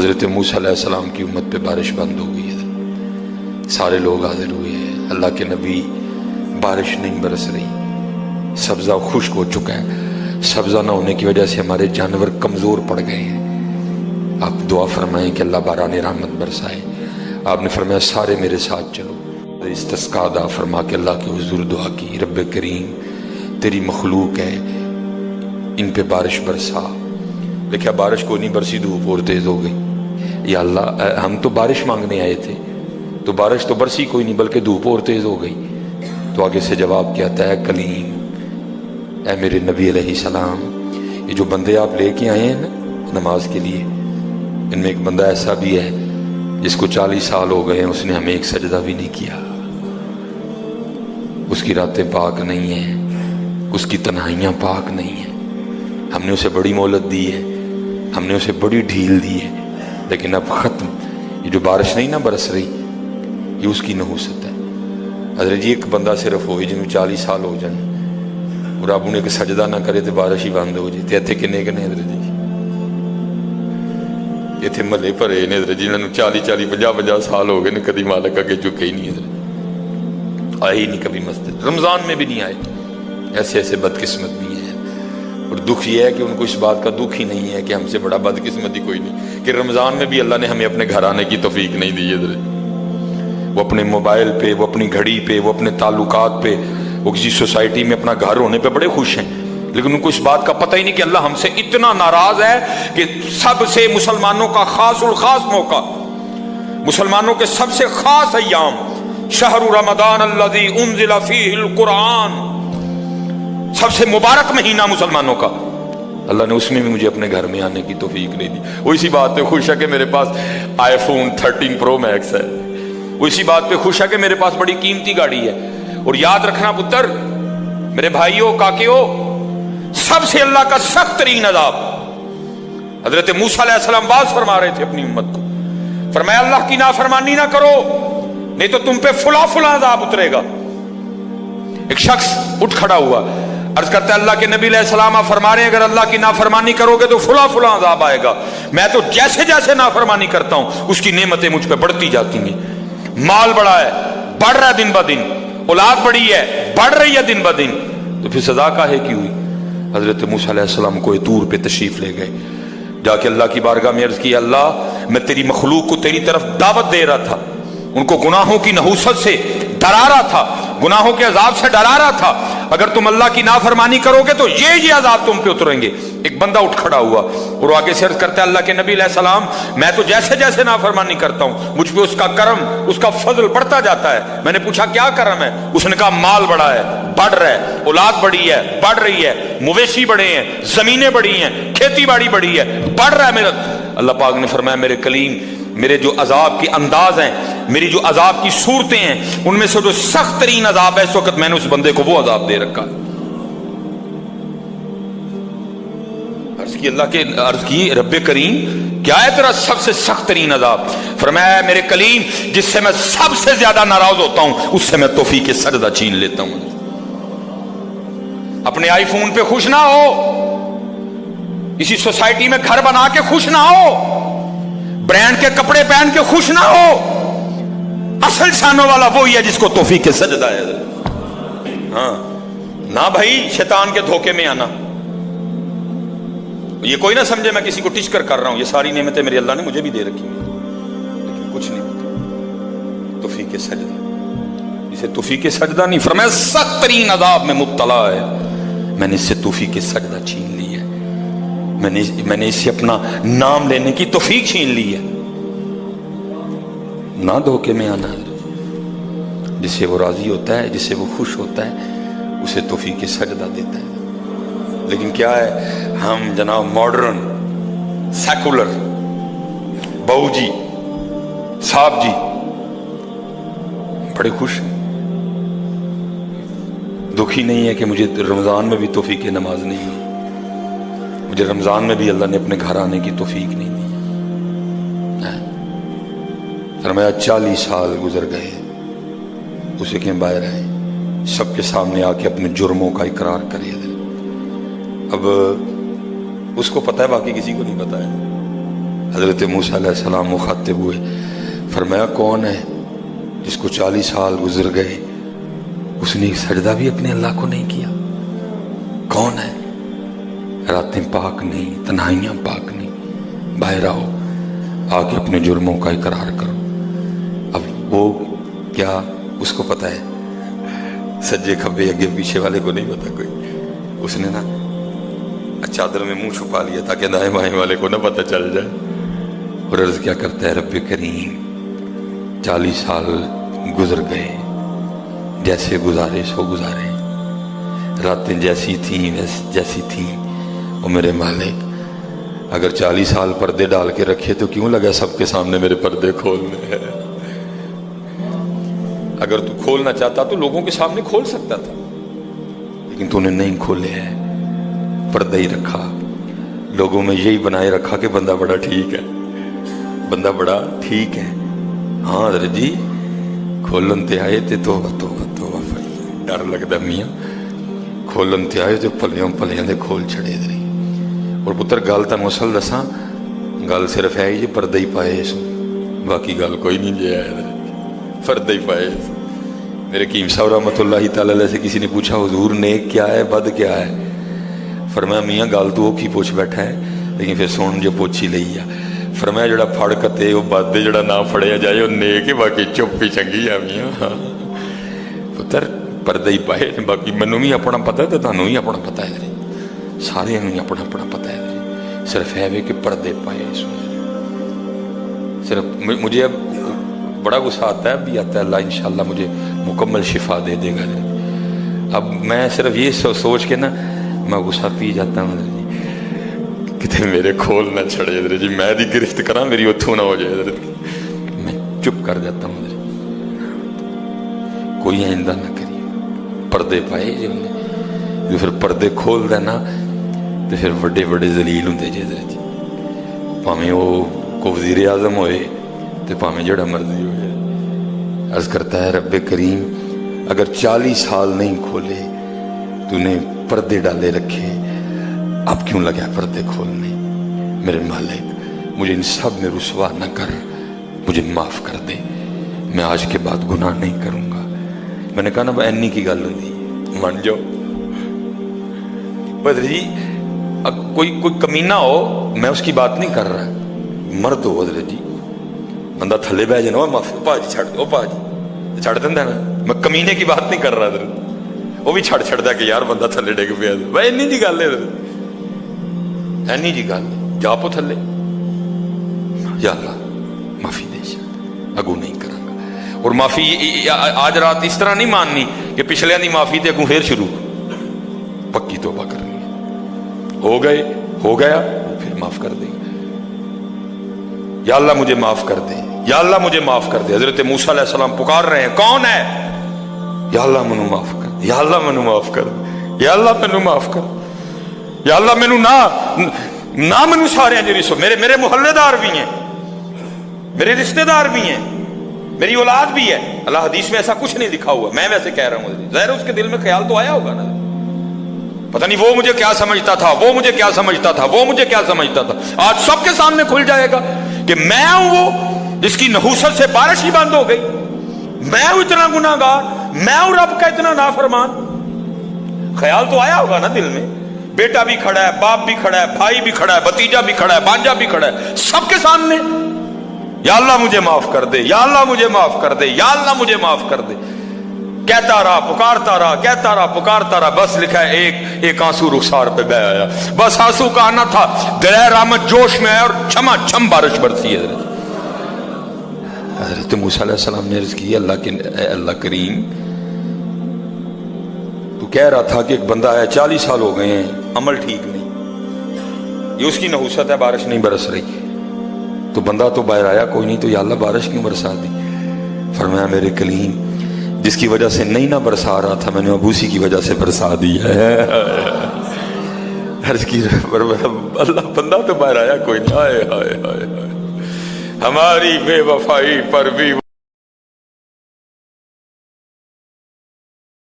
حضرت موسیٰ علیہ السلام کی امت پہ بارش بند ہو گئی ہے، سارے لوگ حاضر ہوئے ہیں، اللہ کے نبی بارش نہیں برس رہی، سبزہ خشک ہو چکا ہے، سبزہ نہ ہونے کی وجہ سے ہمارے جانور کمزور پڑ گئے ہیں، آپ دعا فرمائیں کہ اللہ باران رحمت برسائے۔ آپ نے فرمایا سارے میرے ساتھ چلو، استسقاء ادا فرما کے اللہ کے حضور دعا کی، رب کریم تیری مخلوق ہے، ان پہ بارش برسا۔ دیکھا بارش کو نہیں برسی، دھوپ اور تیز ہو گئی۔ یا اللہ ہم تو بارش مانگنے آئے تھے، تو بارش تو برسی کوئی نہیں بلکہ دھوپ اور تیز ہو گئی۔ تو آگے سے جواب کیا آتا ہے، کلیم اے میرے نبی علیہ السلام، یہ جو بندے آپ لے کے آئے ہیں نا نماز کے لیے، ان میں ایک بندہ ایسا بھی ہے جس کو 40 سال ہو گئے ہیں، اس نے ہمیں ایک سجدہ بھی نہیں کیا، اس کی راتیں پاک نہیں ہیں، اس کی تنہائیاں پاک نہیں ہیں، ہم نے اسے بڑی مہلت دی ہے، ہم نے اسے بڑی ڈھیل دی ہے، لیکن اب ختم۔ یہ جو بارش نہیں نہ برس رہی، یہ اس کی نحوست ہے۔ حضرت جی ایک بندہ صرف ہوئی جنہوں 40 سال ہو جائیں اور اب انہیں کہ سجدہ نہ کرے تو بارش ہی بند ہو جائے، تے کنے کنے حضرت جی اتنے محلے بھرے نے حضرت جی، انہوں 40 50 سال ہو گئے نے، کدی مالک اگے جھکے ہی نہیں، حضرت آئے ہی نہیں کبھی مسجد، رمضان میں بھی نہیں آئے۔ ایسے ایسے بدقسمت بھی ہیں، اور دکھ یہ ہے کہ ان کو اس بات کا دکھ ہی نہیں ہے کہ ہم سے بڑا بدقسمت ہی کوئی نہیں، کہ رمضان میں بھی اللہ نے ہمیں اپنے گھر آنے کی توفیق نہیں دی ہے۔ وہ اپنے موبائل پہ، وہ اپنی گھڑی پہ، وہ اپنے تعلقات پہ، وہ کسی سوسائٹی میں اپنا گھر ہونے پہ بڑے خوش ہیں، لیکن ان کو اس بات کا پتہ ہی نہیں کہ اللہ ہم سے اتنا ناراض ہے کہ سب سے مسلمانوں کا خاص الخاص موقع، مسلمانوں کے سب سے خاص ایام، شہر رمضان الذی انزل فیہ القرآن، سب سے مبارک مہینہ مسلمانوں کا، اللہ نے اس میں بھی مجھے اپنے گھر میں آنے کی توفیق نہیں دی۔ وہ اسی بات پہ خوش ہے کہ میرے پاس آئی فون 13 پرو میکس ہے، وہ اسی بات پہ خوش ہے کہ میرے پاس بڑی قیمتی گاڑی ہے۔ اور یاد رکھنا پتر، میرے بھائیوں کاکیوں، سب سے اللہ کا سخت ترین عذاب، حضرت موسیٰ علیہ السلام باز فرما رہے تھے اپنی امت کو، فرمایا اللہ کی نافرمانی نہ کرو نہیں تو تم پہ فلاں فلاں عذاب اترے گا۔ ایک شخص اٹھ کھڑا ہوا، عرض کرتا ہے اللہ کے نبی علیہ السلام آپ فرما رہے ہیں اگر اللہ کی نافرمانی کرو گے تو فلاں فلاں عذاب آئے گا، میں تو جیسے جیسے نافرمانی کرتا ہوں اس کی نعمتیں مجھ پہ بڑھتی جاتی ہیں، مال بڑا ہے، بڑھ رہا ہے دن بہ دن، اولاد بڑی ہے، بڑھ رہی ہے دن بہ دن، تو پھر سزا کاہے کی ہوئی؟ حضرت موسیٰ علیہ السلام کوہ طور پہ تشریف لے گئے، جا کے اللہ کی بارگاہ میں عرض کی، اللہ میں تیری مخلوق کو تیری طرف دعوت دے رہا تھا، ان کو گناہوں کی نحوست سے ڈرا رہا تھا، گناہوں کے عذاب سے ڈرا رہا تھا، اگر تم اللہ کی نافرمانی کرو گے تو یہ عذاب تم پہ اتریں گے۔ ایک بندہ اٹھ کھڑا ہوا اور آگے سے عرض کرتا ہے اللہ کے نبی علیہ السلام میں تو جیسے جیسے نافرمانی کرتا ہوں مجھ پہ اس کا کرم، اس کا فضل بڑھتا جاتا ہے۔ میں نے پوچھا کیا کرم ہے؟ اس نے کہا مال بڑا ہے، بڑھ رہا ہے، اولاد بڑی ہے، بڑھ رہی ہے، مویشی بڑے ہیں، زمینیں بڑی ہیں، کھیتی باڑی بڑی ہے، بڑھ رہا ہے میرا۔ اللہ پاک نے فرمایا میرے کلیم، میرے جو عذاب کے انداز ہیں، میری جو عذاب کی صورتیں ہیں، ان میں سے جو سخت ترین عذاب ہے اس وقت میں نے اس بندے کو وہ عذاب دے رکھا۔ عرض کی رب کریم کیا ہے تیرا سب سے سخت ترین عذاب؟ فرمایا میرے کلیم جس سے میں سب سے زیادہ ناراض ہوتا ہوں اس سے میں توفیق سجدہ چھین لیتا ہوں۔ اپنے آئی فون پہ خوش نہ ہو، اسی سوسائٹی میں گھر بنا کے خوش نہ ہو، برانڈ کے کپڑے پہن کے خوش نہ ہو، اصل شانوں والا وہی ہے جس کو توفیق سجدہ ہے۔ ہاں نہ بھائی شیطان کے دھوکے میں آنا، یہ کوئی نہ سمجھے میں کسی کو ٹچ کر رہا ہوں، یہ ساری نعمتیں میرے اللہ نے مجھے بھی دے رکھی ہیں، لیکن کچھ نہیں ہوتا توفیق سجدہ، اسے توفیق سجدہ نہیں فرمایا سخت ترین عذاب میں مبتلا ہے، میں نے اس سے توفیق سجدہ چھین لی ہے، میں نے اس سے اپنا نام لینے کی توفیق چھین لی ہے۔ نہ دھوکے میں آنا، جس سے وہ راضی ہوتا ہے، جس سے وہ خوش ہوتا ہے اسے توفیق سجدہ دیتا ہے۔ لیکن کیا ہے ہم جناب ماڈرن سیکولر بہو جی صاحب جی بڑے خوش ہیں، دکھی نہیں ہے کہ مجھے رمضان میں بھی توفیق نماز نہیں ہوئی، مجھے رمضان میں بھی اللہ نے اپنے گھر آنے کی توفیق نہیں دی۔ فرمایا 40 سال گزر گئے، اسے کہ باہر آئے سب کے سامنے آ کے اپنے جرموں کا اقرار کرے۔ اب اس کو پتہ ہے، باقی کسی کو نہیں پتہ ہے۔ حضرت موسیٰ علیہ السلام مخاطب ہوئے، فرمایا کون ہے جس کو 40 سال گزر گئے اس نے سجدہ بھی اپنے اللہ کو نہیں کیا؟ کون ہے؟ راتیں پاک نہیں، تنہائیاں پاک نہیں، باہر آؤ، آ کے اپنے جرموں کا اقرار کرو۔ اب وہ کیا اس کو پتہ ہے؟ سجے کھبے اگے پیچھے والے کو نہیں پتا کوئی۔ اس نے نا چادر میں منہ چھپا لیا تاکہ دائیں بائیں والے کو نہ پتہ چل جائے، اور عرض کیا کرتا ہے، رب کریم 40 سال گزر گئے، جیسے گزارے سو گزارے، راتیں جیسی تھیں جیسی تھیں، اور میرے مالک اگر 40 سال پردے ڈال کے رکھے تو کیوں لگا سب کے سامنے میرے پردے کھولنے ہیں؟ اگر تو کھولنا چاہتا تو لوگوں کے سامنے کھول سکتا تھا، لیکن تو نے نہیں کھولے ہیں، پردہ ہی رکھا، لوگوں میں یہی بنائے رکھا کہ بندہ بڑا ٹھیک ہے، بندہ بڑا ٹھیک ہے۔ ہاں حضرت جی کھولن تے آئے تے توبہ توبہ توبہ، ڈر لگتا میاں، کھولن تے آئے تے پلیاں پلیاں دے کھول چھڑے دے۔ اور پتر گل تانوں اصل دساں، گل صرف ہے جی پردہ ہی پائے سو، باقی گل کوئی نہیں جی ہے، پردہ ہی پائے سو۔ میرے حکیم صاحب رحمۃ اللہ تعالی علیہ سے کسی نے پوچھا حضور نیک کیا ہے بد کیا ہے؟ فرمایا میاں گل تو وہ کی پوچھ بیٹھا ہے، لیکن پھر سن جو پوچھی لئی ہے۔ فرمایا جڑا پھڑ کتے وہ بد، جڑا نہ پھڑیا جائے وہ نیک ہے، باقی چپ ہی چنگی ہے میاں۔ پتر پردہ ہی پائے، باقی مینوں بھی اپنا پتہ ہے تو تانوں بھی اپنا پتہ ہے، سارے ہی اپنا اپنا پتہ ہے، صرف ہے کہ پردے پائے سو۔ صرف مجھے اب بڑا غصہ آتا ہے، اب بھی آتا ہے، اللہ انشاءاللہ مجھے مکمل شفا دے دے گا۔ اب میں صرف یہ سوچ کے نا میں غصہ پی جاتا ہوں حضرت جی، کتے میرے کھول نہ چھڑے حضرت جی، میں دی گرفت کرا میری اتھو نہ ہو جائے حضرت جی، میں چپ کر جاتا ہوں حضرت جی، کوئی آئندہ نہ کریے۔ پردے پائے جی انہیں، جو پھر پردے کھول دینا تو پھر بڑے بڑے ذلیل ہوں دے جی حضرت جی، پاہمیں وہ کو وزیر اعظم ہوئے تو پاہمیں جڑا مرضی ہو جائے۔ عرض کرتا ہے رب کریم اگر 40 سال نہیں کھولے تو نے پردے ڈالے رکھے، اب کیوں لگا پردے کھولنے؟ میرے مالک مجھے ان سب میں رسوا نہ کر، مجھے معاف کر دے، میں آج کے بعد گناہ نہیں کروں گا۔ میں نے کہا نا اینی کی گل ہوندی من جاؤ بدر جی، کوئی کمینہ ہو میں اس کی بات نہیں کر رہا، مرد ہو حضرت جی، بندہ تھلے بہ جانا معافی پا جی چھڑ دو، پا جی چھڑ دینا نا، میں کمینے کی بات نہیں کر رہا حضرت، وہ بھی چھڑ چھڑ دا کہ یار بندہ تھلے ڈگ پیا، بھائی اینی جی گل ہے حضرت، اینی جی گل جا پو تھلے، یا اللہ معافی دے شاید اگو نہیں کروں گا۔ اور معافی آج رات اس طرح نہیں ماننی کہ پچھلے دی معافی تے اگوں پھر شروع، پکی توبہ کرنی ہے، ہو گئے ہو گیا پھر معاف کر دیں گے، یا اللہ مجھے معاف کر دے، یا اللہ مجھے معاف کر دے۔ حضرت موسیٰ علیہ السلام پکار رہے ہیں، کون ہے؟ یا اللہ منو معاف کر دے، یا اللہ منو معاف کر دے، یا اللہ منو معاف کر دے، یا اللہ منو نہ منو سارے ہیں جو میرے محلے دار بھی ہیں، میرے رشتہ دار بھی ہیں، میری اولاد بھی ہے۔ اللہ حدیث میں ایسا کچھ نہیں لکھا ہوا، میں ویسے کہہ رہا ہوں، ظاہر اس کے دل میں خیال تو آیا ہوگا نا، پتہ نہیں وہ مجھے کیا سمجھتا تھا، وہ مجھے کیا سمجھتا تھا، وہ مجھے کیا سمجھتا تھا۔ آج سب کے سامنے کھل جائے گا کہ میں ہوں وہ جس کی نحوست سے بارش ہی بند ہو گئی، میں ہوں اتنا گناہ گار، میں ہوں رب کا اتنا نافرمان۔ خیال تو آیا ہوگا نا دل میں، بیٹا بھی کھڑا ہے، باپ بھی کھڑا ہے، بھائی بھی کھڑا ہے، بھتیجا بھی کھڑا ہے، بانجا بھی کھڑا ہے، سب کے سامنے یا اللہ مجھے معاف کر دے، یا اللہ مجھے معاف کر دے، یا اللہ مجھے معاف کر دے، کہتا رہا پکارتا رہا، کہتا رہا پکارتا رہا، بس لکھا ہے ایک آنسو رخسار پہ بہ آیا، بس آنسو کا آنا تھا، دریائے رحمت جوش میں آیا اور چھما چھم بارش برسی ہے۔ حضرت موسیٰ علیہ السلام نے عرض کی، اللہ کریم تو کہہ رہا تھا کہ ایک بندہ ہے 40 سال ہو گئے ہیں، عمل ٹھیک نہیں، یہ اس کی نحوست ہے، بارش نہیں برس رہی، تو بندہ تو باہر آیا کوئی نہیں، تو یا اللہ بارش کیوں برسا دی؟ فرمایا میرے کلیم جس کی وجہ سے نہیں نہ برسا رہا تھا میں نے اب اسی کی وجہ سے برسا دی ہے۔ عرض کی اللہ بندہ تو باہر آیا کوئی نہیں، ہائے ہائے ہائے ہائے ہماری بے وفائی پر بھی